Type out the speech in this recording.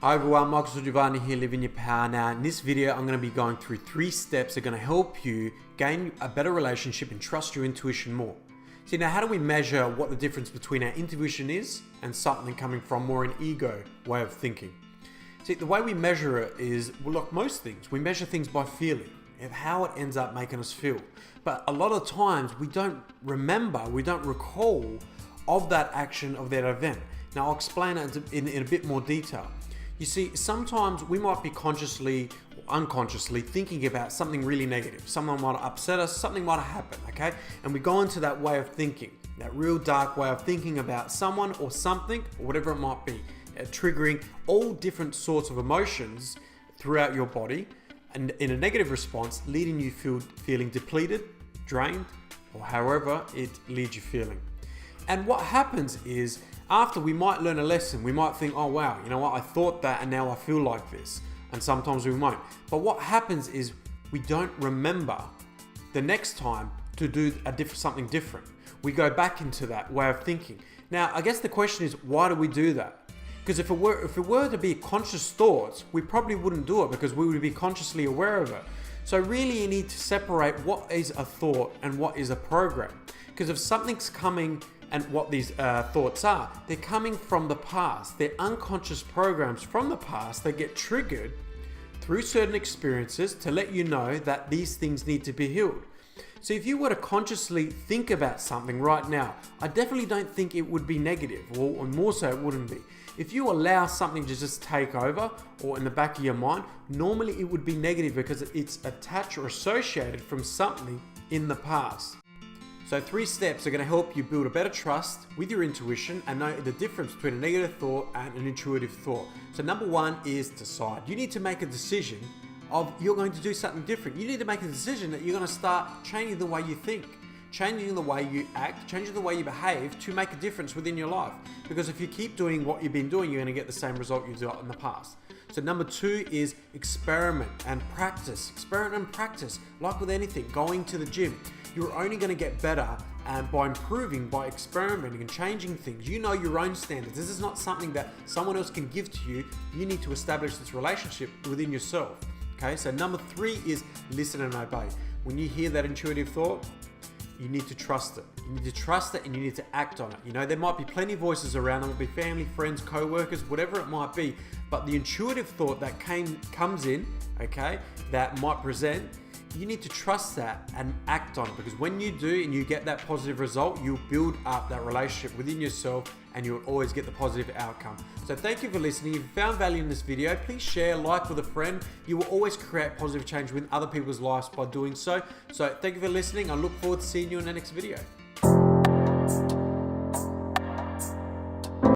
Hi everyone, Michael Giovanni here, Living Your Power Now. In this video, I'm going to be going through 3 steps that are going to help you gain a better relationship and trust your intuition more. See, now how do we measure what the difference between our intuition is and something coming from more an ego way of thinking? See, the way we measure it is, well, like most things, we measure things by feeling of how it ends up making us feel. But a lot of times we don't remember, we don't recall of that action, of that event. Now I'll explain it in a bit more detail. You see, sometimes we might be consciously or unconsciously thinking about something really negative. Someone might have upset us, something might have happened, okay? And we go into that way of thinking, that real dark way of thinking about someone or something, or whatever it might be, triggering all different sorts of emotions throughout your body, and in a negative response, leading you feeling depleted, drained, or however it leads you feeling. And what happens is, after we might learn a lesson, we might think, oh wow, you know what, I thought that and now I feel like this. And sometimes we won't. But what happens is we don't remember the next time to do something different. We go back into that way of thinking. Now, I guess the question is, why do we do that? Because if it were to be conscious thoughts, we probably wouldn't do it because we would be consciously aware of it. So really you need to separate what is a thought and what is a program. Because if something's coming, and what these thoughts are, they're coming from the past. They're unconscious programs from the past that get triggered through certain experiences to let you know that these things need to be healed. So if you were to consciously think about something right now, I definitely don't think it would be negative, or more so it wouldn't be. If you allow something to just take over or in the back of your mind, normally it would be negative because it's attached or associated from something in the past. So 3 steps are going to help you build a better trust with your intuition and know the difference between a negative thought and an intuitive thought. So number 1 is decide. You need to make a decision of you're going to do something different. You need to make a decision that you're going to start changing the way you think, changing the way you act, changing the way you behave to make a difference within your life. Because if you keep doing what you've been doing, you're going to get the same result you've got in the past. So number 2 is experiment and practice. Experiment and practice. Like with anything, going to the gym. You're only going to get better by improving, by experimenting and changing things. You know your own standards. This is not something that someone else can give to you. You need to establish this relationship within yourself. Okay, so number 3 is listen and obey. When you hear that intuitive thought, you need to trust it. You need to trust it and you need to act on it. You know, there might be plenty of voices around. There might be family, friends, co-workers, whatever it might be. But the intuitive thought that comes in, okay, that might present, you need to trust that and act on it, because when you do and you get that positive result, you'll build up that relationship within yourself and you'll always get the positive outcome. So thank you for listening. If you found value in this video, please share, like with a friend. You will always create positive change within other people's lives by doing so. So thank you for listening. I look forward to seeing you in the next video.